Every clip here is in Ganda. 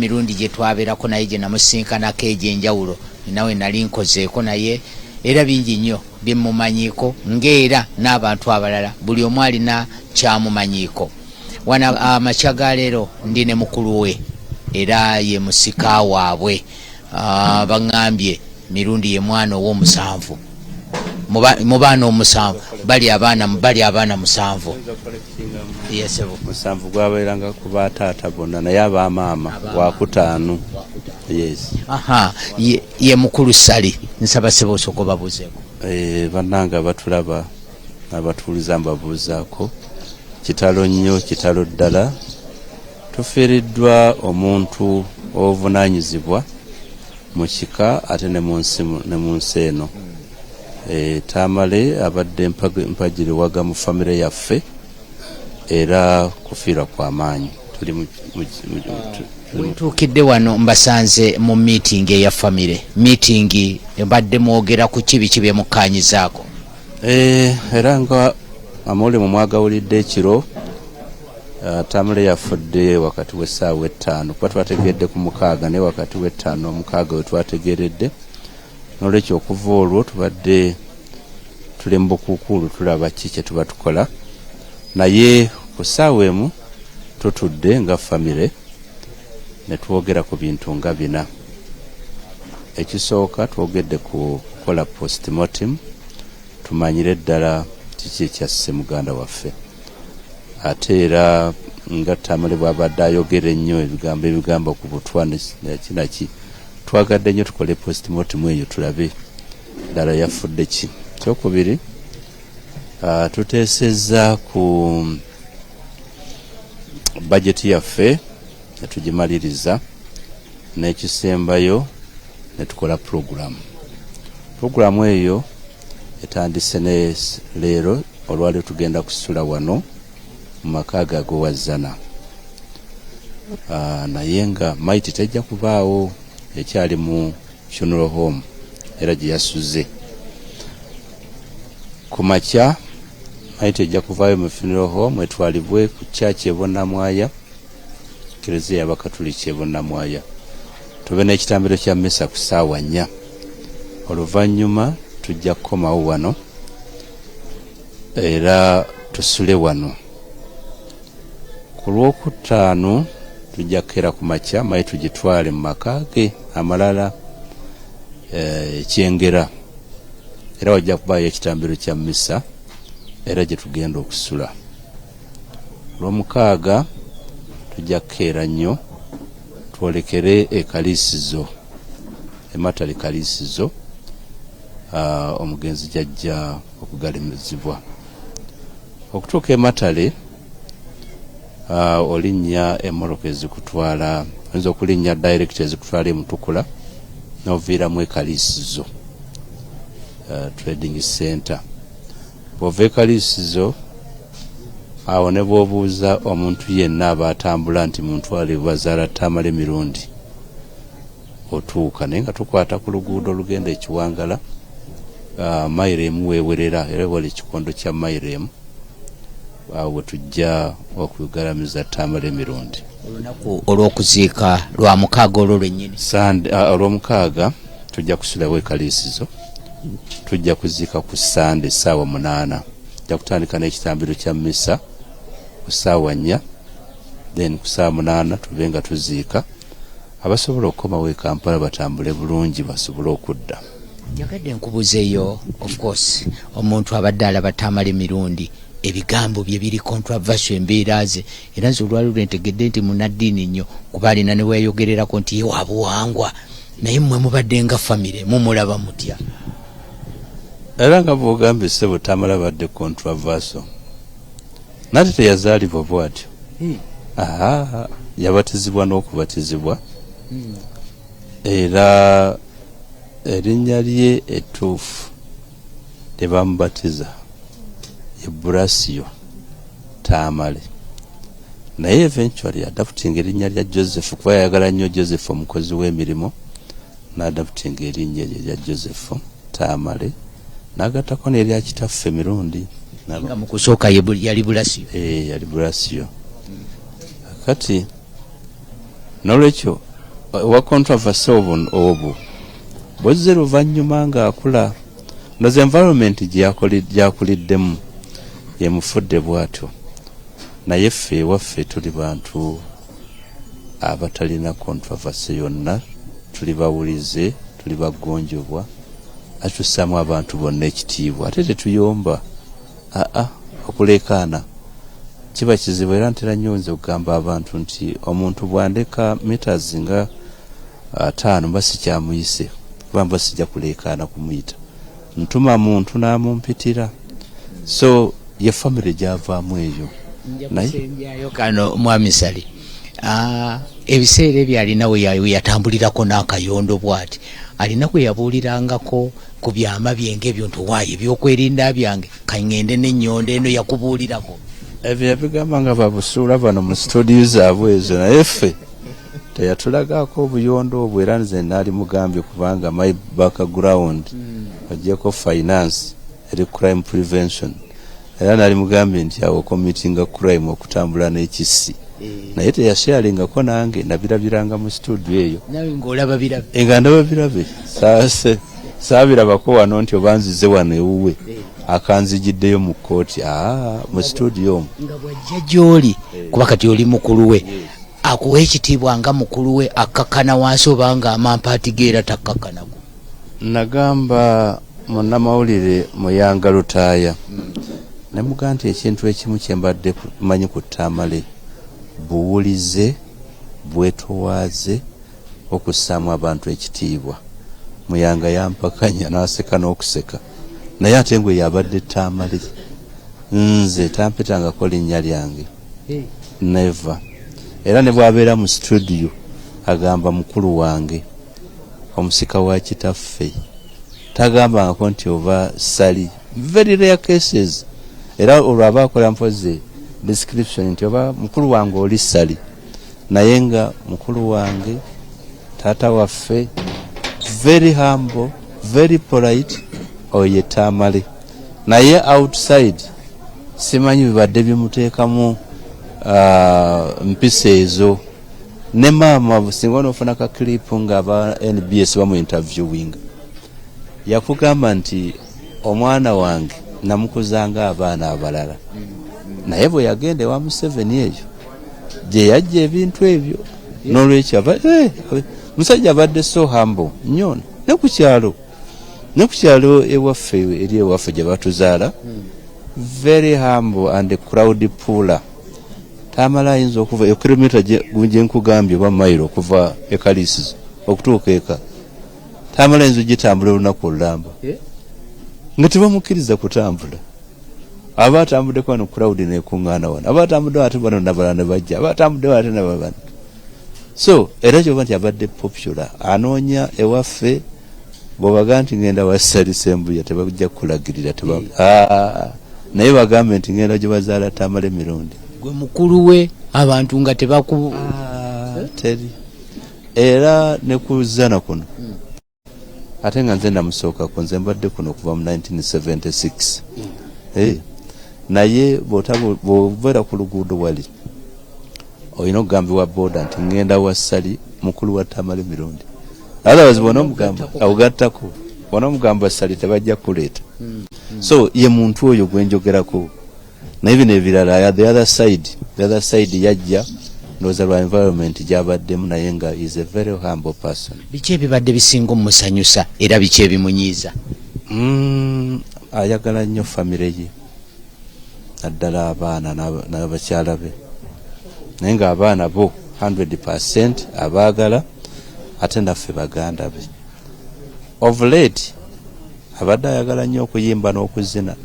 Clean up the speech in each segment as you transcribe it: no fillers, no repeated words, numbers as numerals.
emirundi gye twabeerako naye gye namusinkanako egy'enjawulo nawe nali nkozeeko naye era bingi nnyo bye mumanyiiko ng'era n'abantu abalala buli omu alina kyamumanyiiko. Wana amakya ga leero ndi ne mukulu we era ye musika waabwe. Baŋŋambye mirundi ye mwana ow'omusanvu mu baana omusanvu bali abaana 7. Yesebo musanvu gwabeeranga ku bataata bonna naye abamaama wakutaano. Yes. Ye mukulu Sali nsaba sebo osogoba buzeeko. Bannanga batulaba abatuuliza mbabuuzaako kitalo nnyo kitalo ddala. Tufiiriddwa omuntu obuvunaanyizibwa mu kika ate ne mu nsi eno. Tamale abadde mpagiriwaga mu famire yaffe era kufiira kwa maanyi. Ntuukidde wano mbasanze mu meeting eya famire. Meeting mbadde mwogera ku kibi bye mukkaanyizaako. Era nga amawulire mu mwagawulidde ekiro Tamale yafudde wakati w'essaawa 5 kuba twategedde ku 6 naye wakati w'5 6 we twategeredde. N'olwekyo okuva olwo tubadde tuli mu bukuukulu tulaba ki kye tuba tukola, naye ku ssaawa emu tutudde nga famire ne twogera ku bintu nga 4. Ekisooka twogedde ku kukola postmortem tumanyire ddala kiki ekyasse muganda waffe. Ate era nga Tamale bw'abadde ayogera ennyo ebigambo ku butwa kinaki twagadde nnyo tukole postmortem eyo tulabe ddala yafudde ki. Kyokubiri tuteesezza ku bajeti yaffe ne tugimaliriza, n'ekisembayo ne tukola puroguramu eyo etandise ne leero olwali tugenda kusula wano mu maka gago wazana. Naye nga maiti tejja kubaawo, ekyali mu funeral home era gye yasuze. Ku makya maiti ejja kuvaayo mu funeral home etwalibwe ku church Ebonnamwaya, Kereziya y'Abakatuliki Ebonnamwaya. Tube n'ekitambiro kya mmisa ku ssaawa 4. Oluvannyuma tujja kukomawo wano era tusule wano. Ku Lwokutaano tujja kukera ku makya mayi tugitwale mu maka ge amalala Kyengera, era wajja kubaayo ekitambiro kya mmisa era gye tugenda okusula. Olw'omukaaga tujja kukeera nnyo twolekere ekaliisizo ematali kaliisizo omugenzi jajja okugalimizibwa. Okutuuka ematale olinnya emmoloka ezikutwala, oyinza okulinnya direct ezikutwala emutukula n'oviiramu ekaliisizo trading center. Bw'ova ekaliisizo awo ne bw'obuuza omuntu yenna aba atambula nti muntwale bazaala Tamale mirundi otuuka, naye nga tukwata ku luguudo olugenda ekiwangala mayiro emu weewerera era wali ekikondo kya mayiro emu awo tujja okugalamiza Tamale mirundi. Olunaku olw'okuziika lwa mukaaga olwo lwennyini olw'omukaaga tujja kusulawo ekaliisizo, tujja kuziika ku Sande ssaawa 8. Tujja kutandika n'ekitambiro kya mmisa ku ssaawa 4, then ku ssaawa 8 tube nga tuziika. Abasobola okukomawo e Kampala batambule bulungi basobole okudda. Njagadde nkubuzeeyo, of course omuntu abadde alaba Tamale mirundi ebigambo bye biri controversial embeera ze, era nze olwali lwentegedde nti munaddiini nnyo kuba alina ne weeyogererako nti ye wabuwangwa, naye mmwe mubadde nga famire mumulaba mutya? Era nga bw'ogambye ssebo Tamale abadde controversial, nate teyazaalibwa bw'atyo. Yabatizibwa n'okubatizibwa era erinnya lye ettuufu lye bamubatiza ye Burasio Tamale, naye eventually adaputinga erinnya lya Joseph kuba yayagala nnyo Joseph omukozi w'emirimu, n'adaputinga erinnya lya Joseph Tamale n'agattako n'erya kitaffe mirundi nga mu kusooka yali Burasio. Yali Burasio. Kati n'olwekyo wa controversy obwo bozze luvannyuma ng'akula noze environment gyakuliddemu yemufudde bw'atyo naye ffe ewaffe tuli bantu abatalina controversy yonna tuli bawulize tuli bagonjobwa atussaamu abantu bonna ekitiibwa ate tetuyomba okuleekaana kiba kizibu era ntera nnyo nze okugamba abantu nti omuntu bwandeka meters nga 5 mba sikyamuyise kuba mba sijja kuleekaana kumuyita ntuma muntu n'amumpitira so ye family gyavaamu eyo naye kano mwami Sali ebiseera ebyo alina we yatambulirako n'akayondo bw'ati alina kwe yabuulirangako ku byama byenga ebyo nti waayo ebyokwerinda byange kaŋŋende n'ennyondo eno yakubuulirako ebyo yabigamba nga babusuula bano mu studio zaabwe ezo naye ffe teyatulagaako obuyondo obwo era nze naali mugambye kubanga my background agyeko finance eri crime prevention era naali mugambye nti awo committinga crime okutambula n'ekisi naye teyashyaringako nange nabirabiranga mu studio eyo nga ndaba birabe saabirabako wano nti oba nzize wano ewuwe akanzijiddeyo mu kooti mu studio omwo nga bwajja gy'oli kuba kati oli mukulu we akuwa ekitiibwa nga mukulu we akakkana wansi oba nga amampaati geera takkakkanako nagamba munnamawulire Muyanga Lutaaya ne mugaa nti ekintu ekimu kyembadde manyi ku Tamale buwulize bwetowaaze okussaamu abantu ekitiibwa Muyanga yampakanya n'aseka n'okuseka naye ate ngwe yabadde Tamale nze tampitangako linnya lyange never era ne bwabeera mu studio agamba mukulu wange omusika wa kitaffe tagambangako nti oba Sali very rare cases era olwo aba akola mpoze description nti oba mukulu wange oli Sali naye nga mukulu wange taata waffe very humble very polite oye Tamale naye outside simanyi bibadde bimuteekamu mpisa ezo ne maama singa onofuna ka clip nga aba NBS bamu interviewing yakugamba nti omwana wange namukuzanga abaana abalala naye bwe yagenda ewa Museveni eyo gye yajja ebintu ebyo n'olwekyo musajja abadde so humble nnyo ne ku kyalo ewaffe eri ewaffe gye batuzaala very humble and crowd puller Tamala ayinza okuva kilomita gye nkugambye oba mayiro okuva ekalisizo okutuuka eka Tamala ayinza ogitambula olunaku olulamba nga tebamukkiriza kutambula aba atambuddeko wano crowd nekuŋŋaana wano aba atambuddewo ate bano nabalala ne bajja aba atambuddewo ate nababana so era kyoba nti abadde popular anoonya ewaffe bw'obaga nti ngenda wasalisa embuya tebajja kukulagirira naye bagambe nti ngenda gye bazaala Tamala emirundi gwe mukulu we abantu nga tebaku teri era ne kuzana kuno ate nga nze namusookako nze mbadde kuno kuva mu 1976 naye bw'obeera ku luguudo wali olina okugambibwa booda nti ngenda wa Sali mukulu wa Tamala emirundi otherwise bona omugamba awugattako bona omugamba Sali tebajja kuleeta so ye muntu oyo gwenjogerako naye bino ebirala the other side yajja ndowooza lwa environment gyabaddemu naye nga is a very humble person. Biki ebibadde bisinga omusanyusa era biki ebimunyiiza? Ayagala nnyo famire ye naddala abaana n'abakyala be naye nga abaana bo 100% abaagala ate naffe baganda be. Of late abadde ayagala nnyo okuyimba n'okuzina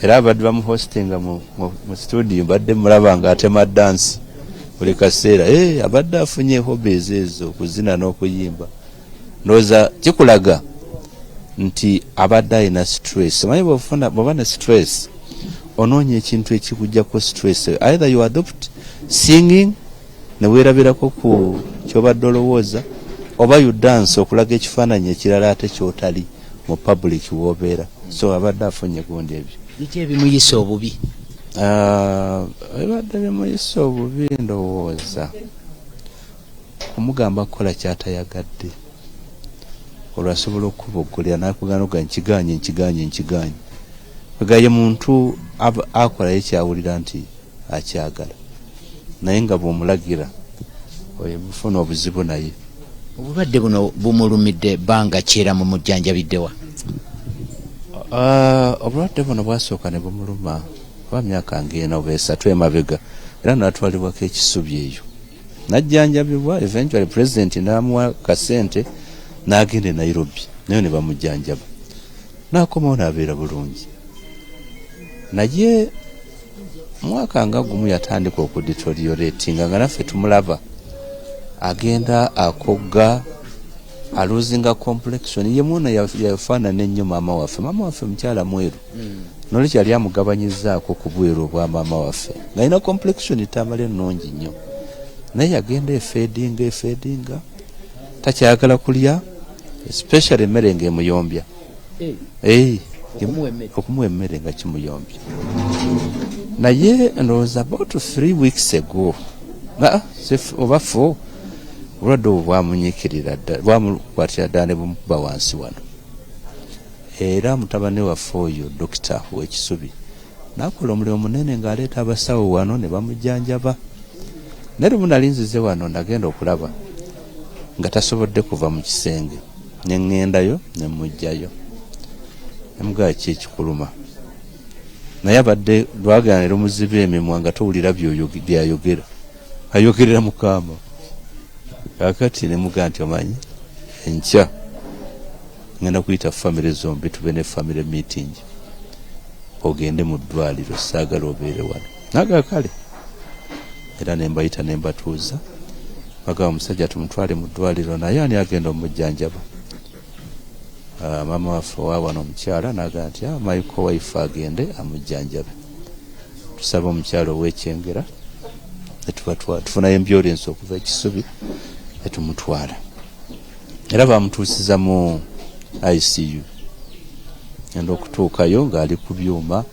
era abadde bamuhostinga mu studio badde mulaba nga atema dansi buli kaseera abadde afunye hobbies ezo okuzina n'okuyimba ndowooza kikulaga nti abadde ayina stress. Manyi bw'oba ne stress onoonya ekintu ekikujjako stress, either you adopt singing ne weerabirako ku kyobadde olowooza oba you dance okulaga ekifaananyi ekirala ate kyotali mu public w'obeera. So abadde afunye gundi ebyo. Biki ebimuyisa obubi? Ebadde bimuyisa obubi ndowooza kumugamba kukola kyatayagadde olwasobola okuboggolera nakugana oga nkiganye egaye muntu akolayo kyawulira nti akyagala naye nga bw'omulagira oyo bufuna obuzibu naye. Obulwadde buno bumulumidde banga kyera mu mujjanjabiddewa? Obulwadde buno bwasooka ne bumuluma oba myaka ng'ena oba esatu emabega era natwalibwako ekisubi eyo najjanjabibwa. Eventually president n'amuwa kasente n'agenda e Nairobi nayo ne bamujjanjaba n'akomawo n'abeera bulungi. Naye mwaka nga gumu yatandika okudeterioratinga nga naffe tumulaba agenda akogga aluzinga complexion ye muna yafaanana ennyo maama waffe mukyala mweru noli kyali amugabanyizaako ku bweru obwa maama waffe ng'alina complexion tamala ennungi nnyo naye yagenda efeedinga takyagala kulya especially emmere ng'emuyombya okumuwa emmere nga kimuyombya. Naye ndowooza about 3 weeks ago oba 4 obulwadde obwo bwamunyiikirira ddala bwamukwatira ddala ne bumukuba wansi wano era mutabani waffe oyo dokita w'ekisubi n'akola omulimu munene ng'aleeta abasawo wano ne bamujjanjaba. Naye lumu nali nzize wano ndagenda okulaba nga tasobodde kuva mu kisenge ne ŋŋendayo ne mujjayo emugaa ki ekikuluma naye abadde lwagana ne lumuziba emimwa nga towulira byayogera ayogerera mukama kakati ne mugaa nti omanyi enkya ngenda kuyita famire zombi tube ne famire meeting ogende mu ddwaliro saagala obeere wano naga kale era nembayita nembatuuza bagaba omusajja tumutwale mu ddwaliro naye ani agenda omujjanjaba. Maama waffe wa wano omukyala naga nti maiko waife agende amujjanjabe. Tusaba omukyala ow'ekyengera tufunayo embyolensi okuva ekisubi netumutwala era bamutuusiza mu ICU ngenda okutuukayo ng'ali ku byuma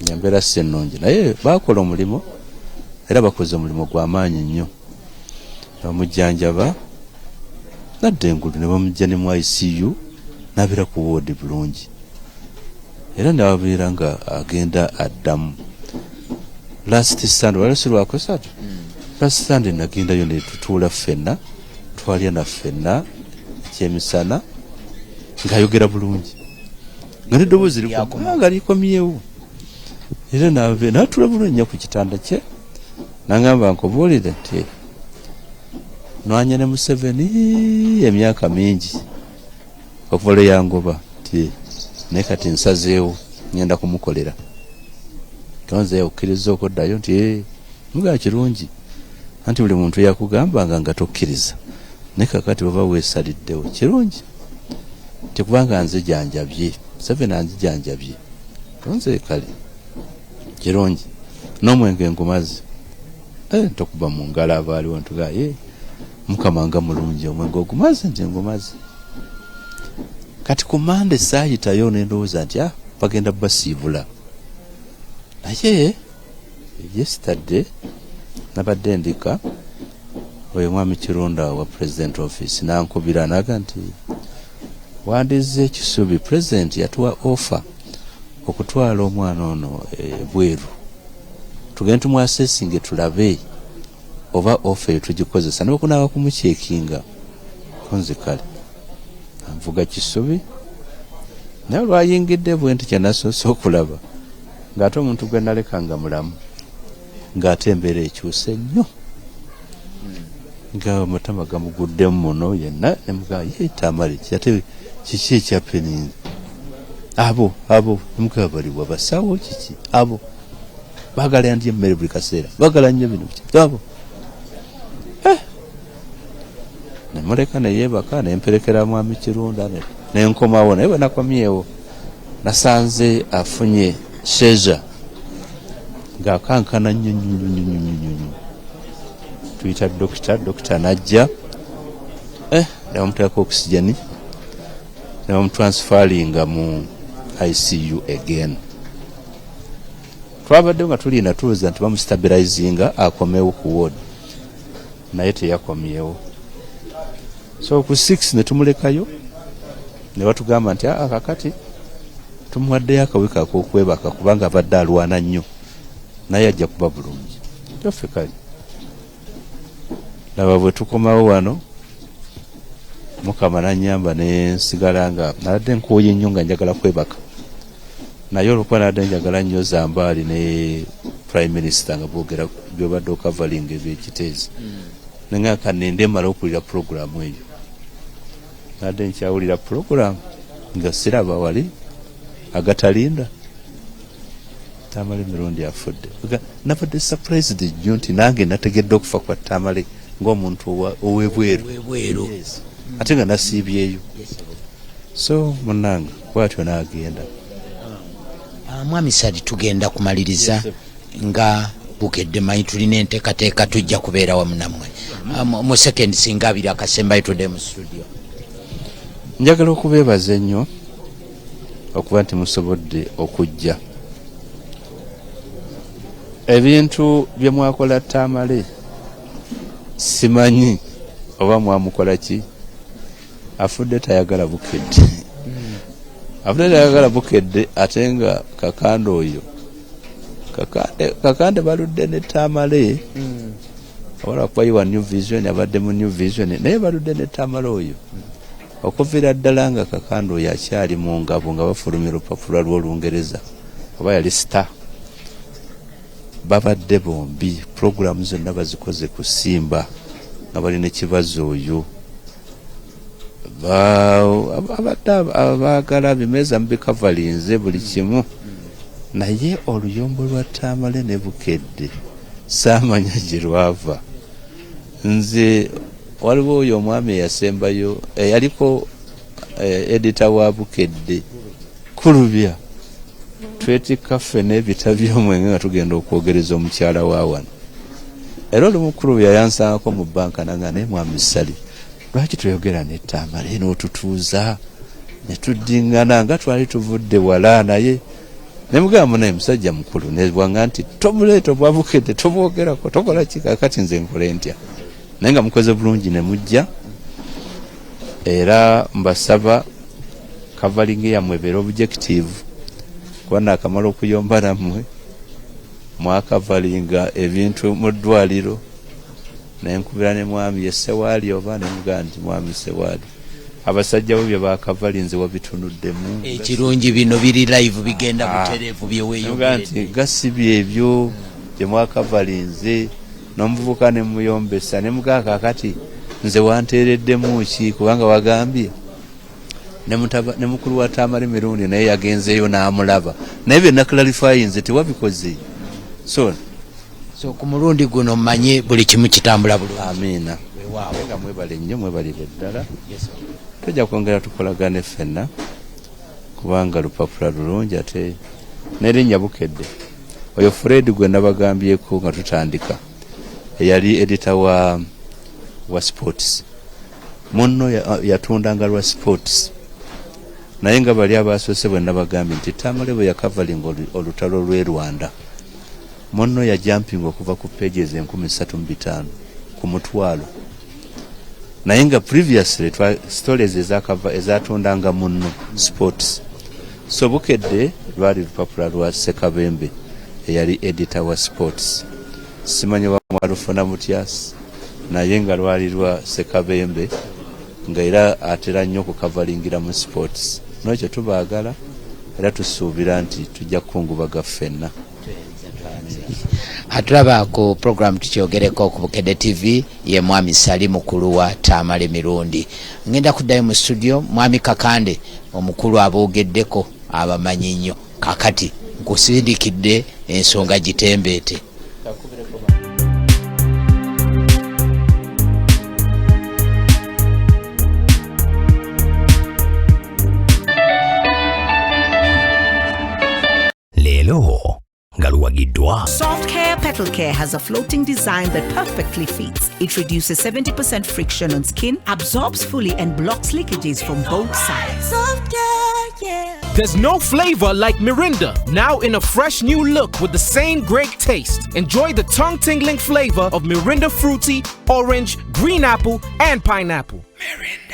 embeera si ennungi naye bakola omulimu era bakoze omulimu gw'amaanyi nnyo bamujjanjaba nadda engulu ne bamujja ne mu ICU n'abeera ku woodi bulungi era n'abeera nga agenda addamu. Last Sunday walasi lwakosatu last Sunday nagendayo ne tutuula ffenna twalya na ffenna ekyemisana ng'ayogera bulungi nga neddoboozi nga likomyewo era n'atula bulungi nnyo ku kitanda kye n'angamba nkobuulire nti nwanye ne Museveni emyaka mingi okuva lwe yangoba nti naye kati nsazeewo ngenda kumukolera tonze okkiriza okuddayo nti muga kirungi anti buli muntu yakugambanga nga tokkiriza naye kakati baba weesaliddewo kirungi tekubanga nzijanjabye Museveni anzijanjabye tonze kale kirungi n'omwenge ngumazi tokuba mu ngalo abaaliwo ntugaye mukama nga mulungi omwenge ogumazi nti ngumazi. Kati ku Mande saayitayo nendowooza nti bagenda basiibula naye yesterday nabadde ndika oyo mwami Kirunda wa president office nankubira naga nti wandize ekisubi president yatuwa offer okutwala omwana ono bweru tugende tumwasesinge tulabe oba offer eyo tugikozesa n'okunaaba kumukyekinga konze kale anvuga kisubi naye lwayingidde bwe nti kyenasoose okulaba ng'ate omuntu gwe nalekanga mulamu ng'ate embeera ekyuse nnyo nga amatama gamuguddemu muno yenna nemugaa yeetamale ate kiki ekyapeninze abo nemugaa baliwa basawo kiki abo baagala ndya emmere buli kaseera baagala nnyo bino abo nemuleka neyeebaka nemperekera mwami Kirunda nenkomawo naye bwe nakomyewo nasanze afunye seizure ng'akankana nnyo tuyita dokita najja nebamuteekako oxygeni nebamutransferinga mu ICU again. Twabadde nga tulinda tuloza nti bamustabilizinga akomewo ku ward naye teyakomyewo. So ku 6 ne tumulekayo ne batugamba nti kakati tumuwaddeyo akawika ak'okwebaka kubanga abadde alwana nnyo naye ajja kuba bulungi. Kyoffe kali laba bwe tukomawo wano Mukama nanyamba ne nsigala nga nadde nkooye nnyo nga njagala kwebaka, naye olwokuba nadde njagala nnyo Zambaali ne Prime Minister nga boogera byobadde okavalinga ebyekiteezi nenga kanende mala okulira puroguramu eyo, nadde nkyawulira puroguramu nga siraba wali agatalinda Tamale Mirundi afudde. Nabadde surprised nnyo nti nange nategedde okufa kwa Tamale ng'omuntu ow'ebweru ate nga nasiibyeyo. So munnange bwatyo n'agenda. Mwami Sali tugenda kumaliriza nga bukedde manyi tulina enteekateeka tujja kubeera wamu nammwe mu second singa abiri akasembayo tudde mu studio. Njagala okubeebaza ennyo okuba nti musobodde okujja. Ebintu bye mwakola Tamale simanyi oba mwamukola ki. Afudde tayagala bukedde. Afudde tayagala bukedde ate nga Kakande oyo Kakande baludde ne Tamale wala kwa yiwa New Vision abadde mu New Vision naye baludde ne Tamale oyo okuviira ddala nga Kakande oyo akyali mu ngabo nga bafulumira olupapula lw'Olungereza oba yali star. Babadde bombi programu zonna bazikoze ku Simba nga bali n'ekibazo oyo abadde abaagala bimeza mubikavalinze buli kimu, naye oluyombo lwa Tamale ne bukedde saamanya gye lwava. Nze waliwo oyo omwami eyasembayo eyaliko edita wa bukedde Kulubya, twetikka ffe n'ebita by'omwenge nga tugenda okwogereza omukyala wa wano. Era olumu Kulubya yansangako mu bbanka nanga naye Mwami Sali lwaki tuyogera ne Tamale n'otutuuza ne tuddingana nga twali tuvudde wala naye ne mugamba naye musajja mukulu ne bwanga nti tomuleeta obwa bukedde tomwogerako tokola ki kakati nze nkole ntya. Naye nga mukoze bulungi ne mujja era mbasaba kavalingi yammwe ebeera objective kuba naakamala okuyomba nammwe mwakavalinga ebintu mu ddwaliro. Naye nkubira ne mwami ye Sewaali oba ne mugamba nti mwami Sewaali abasajja bo bye bakavalinze wabitunuddemu ekirungi bino biri live bigenda butereevu byeweeyogedde nti gasibye ebyo bye mwakavalinze n'omuvubuka ne muyombesa ne mugaa kakati nze wanteereddemu ki kubanga wagambye ne mukulu wa Tamale Mirundi naye yagenzeeyo n'amulaba naye bye nakulalifayinze tewabikoze. So ku mulundi guno mmanye buli kimu kitambula bulungi. Amiina. Nga mwebale nnyo mwebalire ddala. Tujja kwongera tukolagane ffenna kubanga lupapula lulungi ate n'erinnya bukedde. Oyo Fred gwe nabagambyeko nga tutandika eyali edita wa sports. Munno yatundanga lwa sports. Naye nga bali abasoose bwe nabagambye nti Tamale bwe yakavalinga olutalo lw'e Rwanda munno ya jumping okuva ku pages 3500 ku mutwalo. Naye nga previously stories ezatundanga munno sports. So bukedde lwali lupapula lwa Sekabembe eyali editor wa sports. Simanyi wa mwalufuna mutyasi naye nga lwali lwa Sekabembe nga era atera nnyo okukavalingira mu sports. N'ekyo tubaagala era tusuubira nti tujja kukungubaga ffenna. Atulaba ku program tukyogereko ku Bukedde TV ye Mwami Sali mukulu wa Tamale Mirundi. Ngenda kuddayo mu studio Mwami Kakande omukulu aboogeddeko abamanyi nnyo kakati nkusindikidde ensonga gitembeete. Lelo Galuagidwa. Soft Care Petal Care has a floating design that perfectly fits. It reduces 70% friction on skin, absorbs fully and blocks leakages from both sides. Soft Care, yeah. There's no flavor like Mirinda, now in a fresh new look with the same great taste. Enjoy the tongue-tingling flavor of Mirinda Fruity, Orange, Green Apple, and Pineapple. Mirinda.